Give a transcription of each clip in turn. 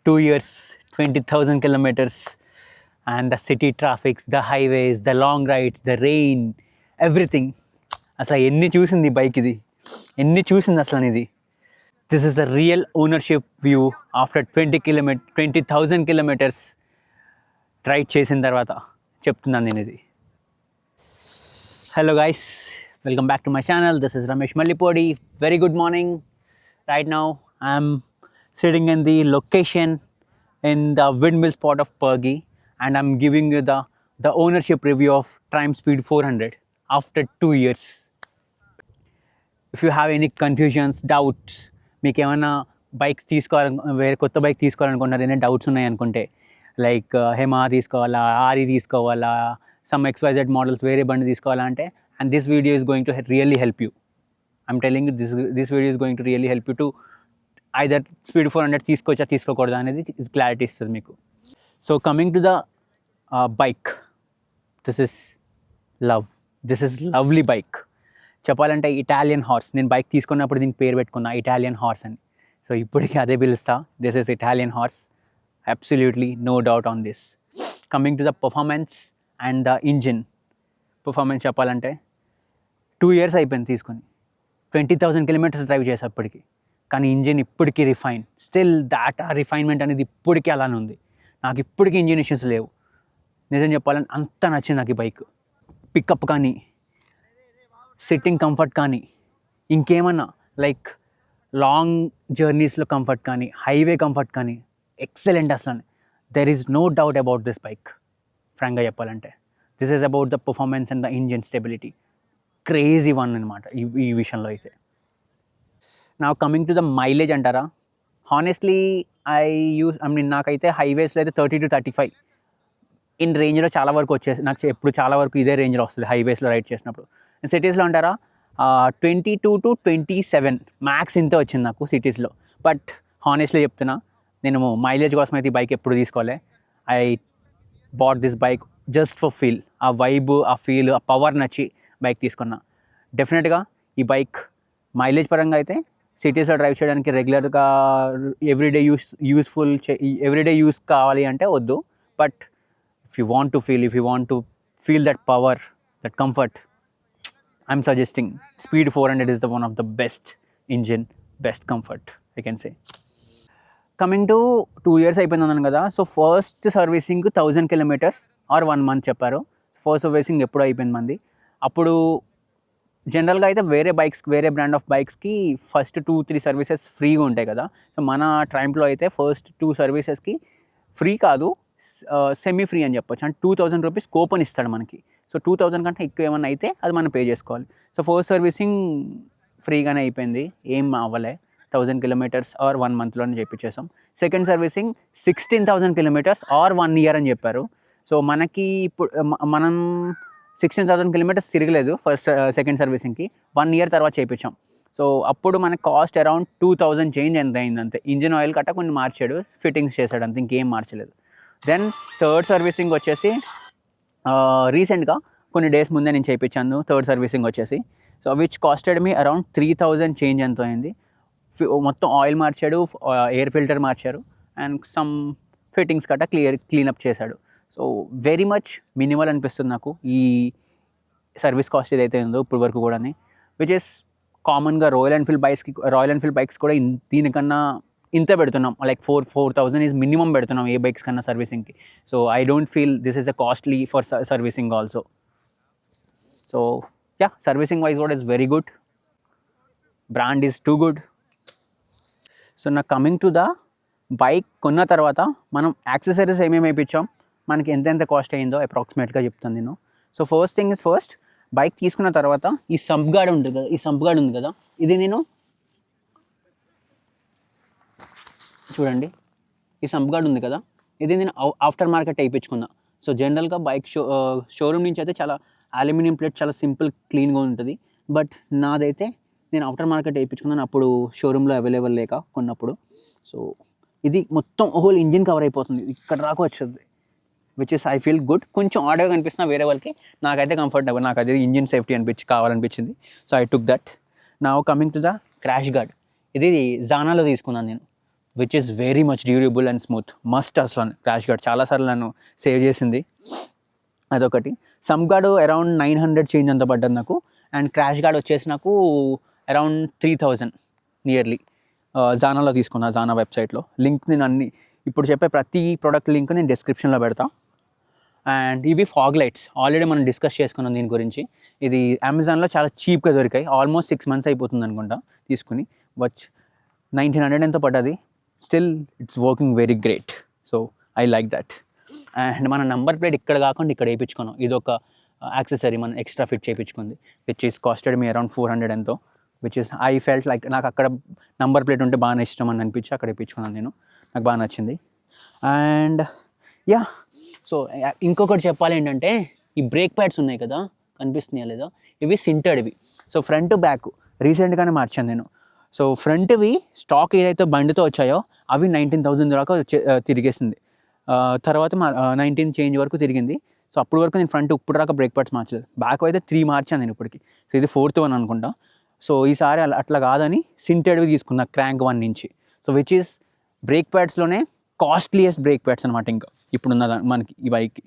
2 years, 20,000 kilometers, and the city traffics, the highways, the long rides, the rain, everything. అసలు ఎన్ని చూసింది bike ఇది, ఎన్ని చూసింది అసలు ఇది. This is the real ownership view after 20,000 kilometers ride చేసిన తర్వాత చెప్తున్నాను నేను ఇది. Hello guys, welcome back to my channel. This is Ramesh Mallipodi. Very good morning. Right now I'm sitting in the location in the windmill spot of Pergi, and I'm giving you the ownership review of Triumph Speed 400 after 2 years. If you have any confusions, doubts, మీకు ఏమైనా bikes వేరే కొత్త bike తీసుకోవాలనుకుంటున్నారు, ఏమైనా doubts ఉన్నాయి అనుకుంటే, like Hema తీసుకోవాలా, ఆరి తీసుకోవాలా, some XYZ models వేరే బండి తీసుకోవాలా అంటే, and this video is going to really help you. I'm telling you, this video is going to really help you to either speed 400 తీసుకోవచ్చా తీసుకోకూడదా అనేది క్లారిటీ ఇస్తుంది మీకు. So coming to the bike, this is lovely bike. చెప్పాలంటే Italian horse. నేను bike తీసుకున్నప్పుడు దీనికి పేరు పెట్టుకున్నా, ఇటాలియన్ హార్స్ అని. సో ఇప్పటికీ అదే పిలుస్తా, this is Italian horse. Absolutely no doubt on this. Coming to the performance and the engine performance చెప్పాలంటే 2 years అయిపోయింది తీసుకొని. 20,000 kilometers డ్రైవ్ చేసా అప్పటికి, కానీ ఇంజిన్ ఇప్పటికీ రిఫైన్. స్టిల్ దాట్ రిఫైన్మెంట్ అనేది ఇప్పటికీ అలానే ఉంది. నాకు ఇప్పటికీ ఇంజిన్ ఇష్యూస్ లేవు. నిజం చెప్పాలంటే అంత నచ్చింది నాకు ఈ బైక్. పికప్ కానీ, సిట్టింగ్ కంఫర్ట్ కానీ, ఇంకేమన్నా లైక్ లాంగ్ జర్నీస్లో కంఫర్ట్ కానీ, హైవే కంఫర్ట్ కానీ ఎక్సలెంట్ అసలు. There is no doubt about this bike. ఫ్రాంక్గా చెప్పాలంటే this is about the performance and the engine stability. Crazy one అనమాట ఈ విషయంలో అయితే. నా కమింగ్ టు ద మైలేజ్ అంటారా, హానెస్ట్లీ నాకైతే హైవేస్లో అయితే 30 to 35 ఇన్ రేంజ్లో చాలా వరకు వచ్చేసి, నాకు ఎప్పుడు చాలా వరకు ఇదే రేంజ్లో వస్తుంది హైవేస్లో రైడ్ చేసినప్పుడు. సిటీస్లో అంటారా 22 to 27 మ్యాక్స్ ఇంత వచ్చింది నాకు సిటీస్లో. బట్ హానెస్ట్లీ చెప్తున్నా, నేను మైలేజ్ కోసం అయితే ఈ బైక్ ఎప్పుడు తీసుకోలే. I bought this bike just for feel. ఆ వైబ్, ఆ ఫీల్, ఆ పవర్ నచ్చి బైక్ తీసుకున్నా. డెఫినెట్గా ఈ బైక్ మైలేజ్ పరంగా అయితే సిటీస్లో డ్రైవ్ చేయడానికి రెగ్యులర్గా ఎవ్రీడే యూస్ కావాలి అంటే వద్దు. But if you want to feel that power, that comfort, I'm suggesting speed 400 is the one of the best engine, best comfort I can say. Coming to 2 years అయిపోయింది అన్నాను కదా. So first servicing 1000 kilometers or 1 month చెప్పారు. First servicing ఎప్పుడు అయిపోయింది మంది. అప్పుడు జనరల్గా అయితే వేరే బ్రాండ్ ఆఫ్ బైక్స్కి ఫస్ట్ 2-3 సర్వీసెస్ ఫ్రీగా ఉంటాయి కదా. సో మన ట్రైంప్లో అయితే ఫస్ట్ 2 సర్వీసెస్కి ఫ్రీ కాదు, సెమీ ఫ్రీ అని చెప్పొచ్చు. అంటే 2,000 rupees కూపన్ ఇస్తాడు మనకి. సో 2,000 కంటే ఎక్కువ ఏమన్నా అయితే అది మనం పే చేసుకోవాలి. సో ఫస్ట్ సర్వీసింగ్ ఫ్రీగానే అయిపోయింది, ఏం అవ్వలే. 1000 kilometers ఆర్ 1 monthలోనే చేయించేసాం. Second servicing 16,000 kilometers or 1 year అని చెప్పారు. సో మనకి ఇప్పుడు మనం 16,000 kilometers తిరగలేదు సెకండ్ సర్వీసింగ్కి. 1 year తర్వాత చేయించాం. సో అప్పుడు మనకి కాస్ట్ అరౌండ్ 2,000 చేంజ్ ఎంత అయింది అంతే. ఇంజిన్ ఆయిల్ కట్ట కొన్ని మార్చాడు, ఫిట్టింగ్స్ చేశాడు అంతే, ఇంకేం మార్చలేదు. దెన్ థర్డ్ సర్వీసింగ్ వచ్చేసి రీసెంట్గా కొన్ని డేస్ ముందే నేను చేయించాను థర్డ్ సర్వీసింగ్ వచ్చేసి. So which costed me around 3,000 change ఎంతో అయింది. మొత్తం ఆయిల్ మార్చాడు, ఎయిర్ ఫిల్టర్ మార్చారు, అండ్ సమ్ ఫిట్టింగ్స్ కట్ట క్లీనప్ చేశాడు. సో వెరీ మచ్ మినిమల్ అనిపిస్తుంది నాకు ఈ సర్వీస్ కాస్ట్ ఏదైతే ఉందో ఇప్పుడు వరకు కూడా, విచ్ ఇస్ కామన్గా రాయల్ ఎన్ఫీల్డ్ బైక్స్ కూడా దీనికన్నా ఇంత పెడుతున్నాం. లైక్ 4,000 ఈజ్ మినిమం పెడుతున్నాం ఏ బైక్స్ కన్నా సర్వీసింగ్కి. So I don't feel this is a costly for servicing also. So yeah, servicing wise కూడా is very good, brand is too good. So నా కమింగ్ టు ద బైక్ కొన్న తర్వాత మనం accessories ఏమేమి వేయించాం, మనకి ఎంత కాస్ట్ అయ్యిందో అప్రాక్సిమేట్గా చెప్తాను నేను. So first thing is first, bike తీసుకున్న తర్వాత ఈ సంప్ గార్డ్ ఉంది కదా, ఇది నేను చూడండి, ఈ సంప్ గార్డ్ ఉంది కదా, ఇది నేను ఆఫ్టర్ మార్కెట్ వేయించుకున్నా. సో జనరల్గా బైక్ షోరూమ్ నుంచి అయితే చాలా అల్యూమినియం ప్లేట్ చాలా సింపుల్ క్లీన్గా ఉంటుంది. బట్ నాదైతే నేను ఆఫ్టర్ మార్కెట్ వేయించుకున్నాను, అప్పుడు షోరూంలో అవైలబుల్ లేక కొన్నప్పుడు. సో ఇది మొత్తం హోల్ ఇంజిన్ కవర్ అయిపోతుంది, ఇక్కడ రాకు వచ్చేది, which is I feel good. కొంచెం ఆర్డర్గా కనిపిస్తున్నా వేరే వాళ్ళకి, నాకైతే కంఫర్టబుల్, నాకు అది ఇంజిన్ సేఫ్టీ కావాలనిపించింది. So I took that. నా coming to the crash guard, ఇది జానాలో తీసుకున్నాను నేను. Which is very much durable and smooth. Must అసలు క్రాష్ గార్డ్ చాలాసార్లు నన్ను సేవ్ చేసింది. అదొకటి. సమ్ గార్డ్ అరౌండ్ 900 చేంజ్ అంత పడ్డది నాకు. అండ్ క్రాష్ గార్డ్ వచ్చేసి నాకు అరౌండ్ 3000 నియర్లీ. జానాలో తీసుకున్నా, జానా వెబ్సైట్లో. లింక్ నేను ఇప్పుడు చెప్పే ప్రతి ప్రోడక్ట్ లింక్ నేను డిస్క్రిప్షన్లో పెడతా. అండ్ ఇవి ఫాగ్ లైట్స్ ఆల్రెడీ మనం డిస్కస్ చేసుకున్నాం దీని గురించి. ఇది అమెజాన్లో చాలా చీప్గా దొరికాయి. ఆల్మోస్ట్ 6 months అయిపోతుంది అనుకుంటా తీసుకుని. 1900 ఎంతో పడ్డది. Still it's working very great. So I like that. And మన నంబర్ ప్లేట్ ఇక్కడ కాకుండా ఇక్కడ వేయించుకున్నాం. ఇది ఒక యాక్సెసరీ మనం ఎక్స్ట్రా ఫిట్ చేయించుకుంది, which is costed me around 400 ఎంతో. Which is I felt like నాకు అక్కడ నంబర్ ప్లేట్ ఉంటే బాగా ఇష్టం అని అనిపించి అక్కడ వేయించుకున్నాను నేను. నాకు బాగా నచ్చింది. అండ్ యా, సో ఇంకొకటి చెప్పాలి ఏంటంటే, ఈ బ్రేక్ ప్యాడ్స్ ఉన్నాయి కదా, కనిపిస్తున్నాయా లేదా, ఇవి సింటెడ్వి. సో ఫ్రంట్ బ్యాక్ రీసెంట్గానే మార్చాను నేను. సో ఫ్రంట్వి స్టాక్ ఏదైతే బండితో వచ్చాయో అవి 19,000 దాకా తిరిగేసింది. తర్వాత 19 చేంజ్ వరకు తిరిగింది. సో అప్పటి వరకు నేను ఫ్రంట్ ఇప్పుడు దాకా బ్రేక్ ప్యాడ్స్ మార్చలేదు. బ్యాక్ అయితే 3 మార్చాను నేను ఇప్పటికి. సో ఇది 4th one అనుకుంటా. సో ఈసారి అట్లా కాదని సింటెడ్వి తీసుకున్నా క్రాంక్ 1 నుంచి. సో విచ్ ఈస్ బ్రేక్ ప్యాడ్స్లోనే కాస్ట్లీయెస్ట్ బ్రేక్ ప్యాడ్స్ అనమాట ఇంకా ఇప్పుడున్న మనకి ఈ బైక్కి.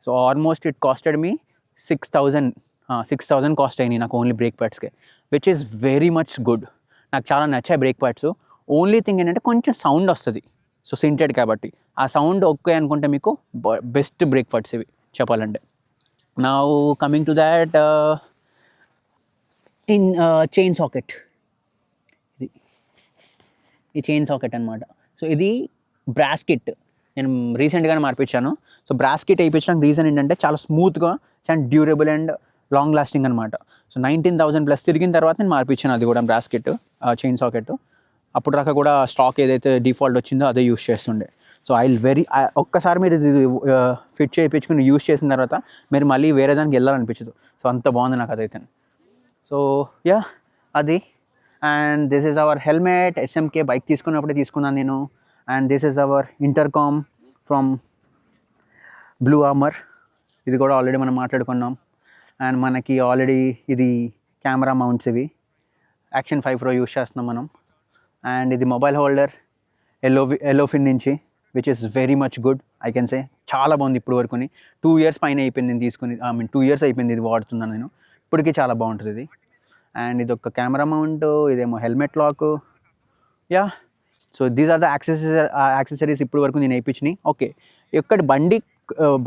So almost it costed me 6,000 cost అయినాయి నాకు ఓన్లీ బ్రేక్ ప్యాడ్స్కే, which is very much good. నాకు చాలా నచ్చాయి బ్రేక్ ప్యాడ్స్. ఓన్లీ థింగ్ ఏంటంటే కొంచెం సౌండ్ వస్తుంది. సో సింటెడ్ కాబట్టి ఆ సౌండ్ ఓకే అనుకుంటే మీకు బెస్ట్ బ్రేక్ ప్యాడ్స్ ఇవి చెప్పాలంటే. Now coming to that, in chain socket. ఈ చైన్ సాకెట్ అనమాట. సో ఇది బ్రాస్ కిట్ నేను రీసెంట్గానే మార్పించాను. సో బ్రాస్ కిట్ వేయించడానికి రీజన్ ఏంటంటే చాలా స్మూత్గా, చాలా డ్యూరబుల్ అండ్ లాంగ్ లాస్టింగ్ అనమాట. సో 19,000 ప్లస్ తిరిగిన తర్వాత నేను మార్పించాను అది కూడా బ్రాస్ కిట్, చైన్ సాకెట్. అప్పుడు దాకా కూడా స్టాక్ ఏదైతే డిఫాల్ట్ వచ్చిందో అదే యూస్ చేస్తుండే. సో ఒక్కసారి మీరు ఇది ఫిట్ చేయించుకుని యూస్ చేసిన తర్వాత మీరు మళ్ళీ వేరే దానికి వెళ్ళాలనిపించదు. సో అంత బాగుంది నాకు అదైతే. సో యా, అది. And this is our helmet. SMK bike తీసుకున్నప్పుడే తీసుకున్నాను నేను. And this is our intercom from Blue Armor. ఇది కూడా ఆల్రెడీ మనం మాట్లాడుకున్నాం. అండ్ మనకి ఆల్రెడీ ఇది కెమెరా మౌంట్స్, ఇవి యాక్షన్ 5 Pro యూస్ చేస్తున్నాం మనం. అండ్ ఇది మొబైల్ హోల్డర్ ఎలోఫిన్ నుంచి, which is very much good I can say. చాలా బాగుంది ఇప్పుడు వరకుని. 2 years పైన అయిపోయింది నేను తీసుకుని. 2 years అయిపోయింది ఇది వాడుతున్నాను నేను. ఇప్పటికీ చాలా బాగుంటుంది ఇది. అండ్ ఇది ఒక కెమెరా మౌంట్, ఇదేమో helmet lock. Yeah, so these are the accessories ఇప్పుడు వరకు నేను వేయించినాయి. ఓకే, ఇక్కడ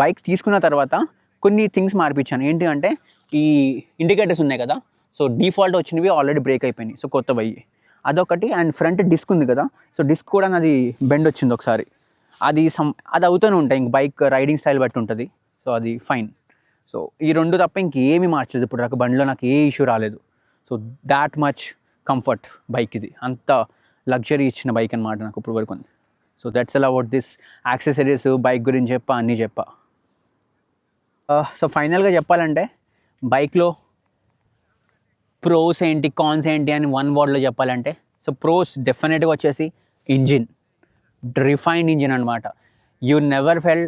బైక్ తీసుకున్న తర్వాత కొన్ని థింగ్స్ మార్పించాను. ఏంటి అంటే, ఈ ఇండికేటర్స్ ఉన్నాయి కదా, సో డిఫాల్ట్ వచ్చినవి ఆల్రెడీ బ్రేక్ అయిపోయినాయి. సో కొత్తవి అదొకటి. అండ్ ఫ్రంట్ డిస్క్ ఉంది కదా, సో డిస్క్ కూడా నాది బెండ్ వచ్చింది ఒకసారి. అది అవుతూనే ఉంటాయి, ఇంక బైక్ రైడింగ్ స్టైల్ బట్టి ఉంటుంది. సో అది ఫైన్. సో ఈ 2 తప్ప ఇంకేమీ మార్చలేదు ఇప్పుడు నాకు బండిలో. నాకు ఏ ఇష్యూ రాలేదు. So that much comfort bike ఇది. అంత లగ్జరీ ఇచ్చిన బైక్ అనమాట నాకు ఇప్పుడు వరకు. So that's all about this accessories. Bike గురించి అన్నీ చెప్పా. సో ఫైనల్గా చెప్పాలంటే బైక్లో ప్రోస్ ఏంటి, కాన్స్ ఏంటి అని 1 wordలో చెప్పాలంటే, సో ప్రోస్ డెఫినెట్గా వచ్చేసి ఇంజిన్, రిఫైన్డ్ ఇంజిన్ అనమాట. యూ నెవర్ ఫెల్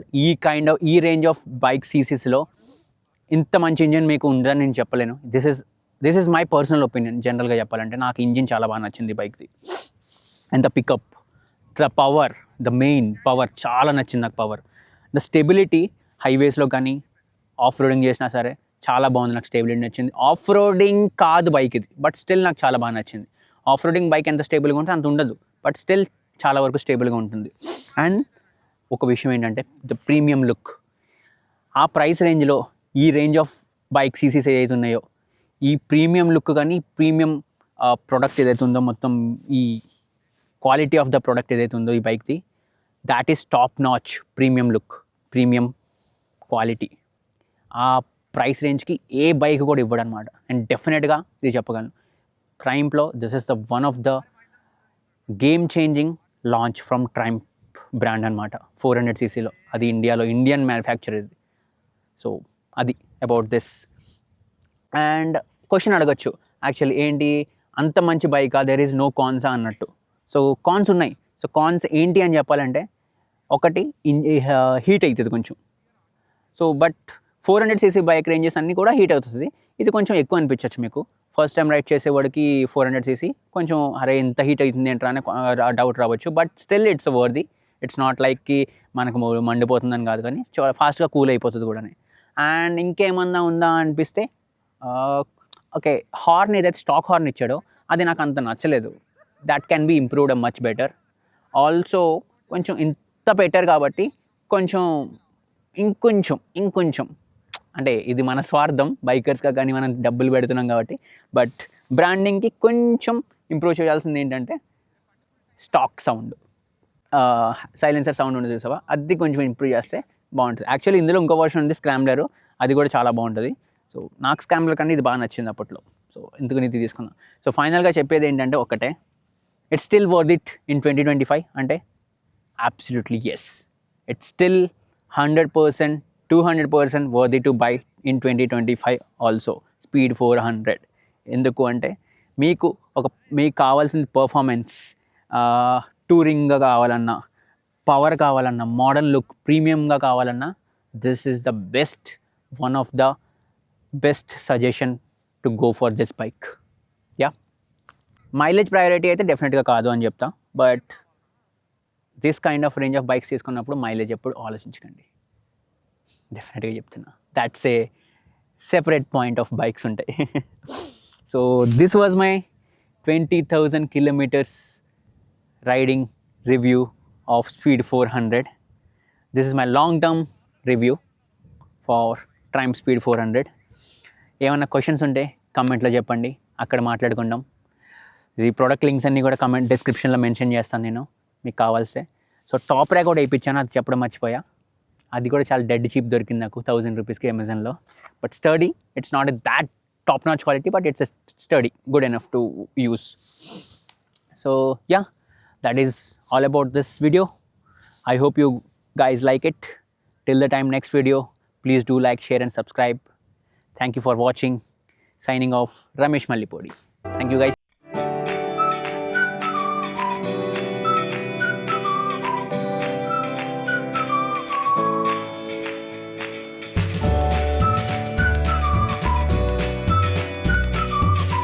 ఈ రేంజ్ ఆఫ్ బైక్ సీసీస్లో ఇంత మంచి ఇంజిన్ మీకు ఉందని నేను చెప్పలేను. This is my personal opinion. జనరల్గా చెప్పాలంటే నాకు ఇంజిన్ చాలా బాగా నచ్చింది బైక్ది. And the pickup, the power, the main power చాలా నచ్చింది నాకు. పవర్, ద స్టెబిలిటీ, హైవేస్లో కానీ ఆఫ్ రోడింగ్ చేసినా సరే చాలా బాగుంది. నాకు స్టేబిలిటీ నచ్చింది. ఆఫ్ రోడింగ్ కాదు బైక్ ఇది, బట్ స్టిల్ నాకు చాలా బాగా నచ్చింది. ఆఫ్ రోడింగ్ బైక్ ఎంత స్టేబుల్గా ఉంటే అంత ఉండదు, బట్ స్టిల్ చాలా వరకు స్టేబుల్గా ఉంటుంది. అండ్ ఒక విషయం ఏంటంటే, ద ప్రీమియం లుక్. ఆ ప్రైస్ రేంజ్లో ఈ రేంజ్ ఆఫ్ బైక్ సీసీస్ ఏదైతే ఉన్నాయో, ఈ ప్రీమియం లుక్ కానీ ప్రీమియం ప్రోడక్ట్ ఏదైతే ఉందో, మొత్తం ఈ క్వాలిటీ ఆఫ్ ద ప్రోడక్ట్ ఏదైతే ఉందో ఈ బైక్ది, that is top notch premium look, premium quality. ఆ ప్రైస్ రేంజ్కి ఏ బైక్ కూడా ఇవ్వడనమాట. అండ్ డెఫినెట్గా ఇది చెప్పగలను, ట్రైంప్లో this is the one of the game changing launch from Triumph brand అనమాట. 400cc అది ఇండియాలో ఇండియన్ మ్యానుఫ్యాక్చర్ ఇది. సో అది అబౌట్ దిస్. అండ్ క్వశ్చన్ అడగచ్చు, యాక్చువల్లీ ఏంటి అంత మంచి బైకా, దెర్ ఈజ్ నో కాన్సా అన్నట్టు. సో కాన్స్ ఉన్నాయి. సో కాన్స్ ఏంటి అని చెప్పాలంటే, ఒకటి హీట్ అవుతుంది కొంచెం. So but 400cc bike ranges అన్నీ కూడా హీట్ అవుతుంది. ఇది కొంచెం ఎక్కువ అనిపించవచ్చు మీకు. ఫస్ట్ టైం రైడ్ చేసేవాడికి 400 cc కొంచెం అరే ఎంత హీట్ అవుతుంది ఏంట్రా అని డౌట్ రావచ్చు. But still it's worthy. It's not లైక్కి మనకు మండిపోతుందని కాదు, కానీ ఫాస్ట్గా కూల్ అయిపోతుంది కూడా. అండ్ ఇంకేమన్నా ఉందా అనిపిస్తే ఓకే, హార్న్ ఏదైతే స్టాక్ హార్న్ ఇచ్చాడో అది నాకు అంత నచ్చలేదు. That can be improved much better. Also కొంచెం ఇంత బెటర్ కాబట్టి కొంచెం ఇంకొంచెం అంటే ఇది మన స్వార్థం బైకర్స్గా, కానీ మనం డబ్బులు పెడుతున్నాం కాబట్టి. బట్ బ్రాండింగ్కి కొంచెం ఇంప్రూవ్ చేయాల్సింది ఏంటంటే స్టాక్ సౌండ్, సైలెన్సర్ సౌండ్ ఉండదు చూసావా, అది కొంచెం ఇంప్రూవ్ చేస్తే బాగుంటుంది. యాక్చువల్లీ ఇందులో ఇంకో వర్షన్ ఉంది స్క్రామ్లర్, అది కూడా చాలా బాగుంటుంది. సో నాకు స్క్రామ్లర్ కన్నా ఇది బాగా నచ్చింది అప్పట్లో. సో ఎందుకు ఇది తీసుకున్నాం. సో ఫైనల్గా చెప్పేది ఏంటంటే ఒకటే, it's still worth it in 2025 అంటే absolutely yes. It's still 100%, 200% worth to buy in 2025 also. Speed 400 ఎందుకు అంటే మీకు కావాల్సిన పర్ఫార్మెన్స్, టూరింగ్గా కావాలన్నా, పవర్ కావాలన్నా, మోడర్న్ లుక్, ప్రీమియంగా కావాలన్నా, this is the best, one of the best suggestion to go for this bike. Yeah, mileage priority అయితే డెఫినెట్గా కాదు అని చెప్తా. But this kind of range of bikes తీసుకున్నప్పుడు మైలేజ్ ఎప్పుడు ఆలోచించకండి, డెఫినెట్గా చెప్తున్నా. That's a separate point of bikes ఉంటాయి. So this was my 20,000 kilometers riding review of speed 400. This is my long term review for Triumph speed 400. ఏమైనా questions ఉంటే కమెంట్లో చెప్పండి, అక్కడ మాట్లాడుకుందాం. ఈ ప్రోడక్ట్ లింక్స్ అన్నీ కూడా కమెంట్ డిస్క్రిప్షన్లో మెన్షన్ చేస్తాను నేను మీకు కావాల్సే. సో టాప్ ర్యాక్ కూడా వేయించాను, అది చెప్పడం మర్చిపోయా. అది కూడా చాలా డెడ్ చీప్ దొరికింది నాకు 1000 రూపీస్కి అమెజాన్లో. But study, it's not that top notch quality, but it's study, good enough to use. So yeah, that is all about this video. I hope you guys like it. Till the time next video, please do like, share and subscribe. Thank you for watching. Signing off, Ramesh Mallipodi. Thank you guys.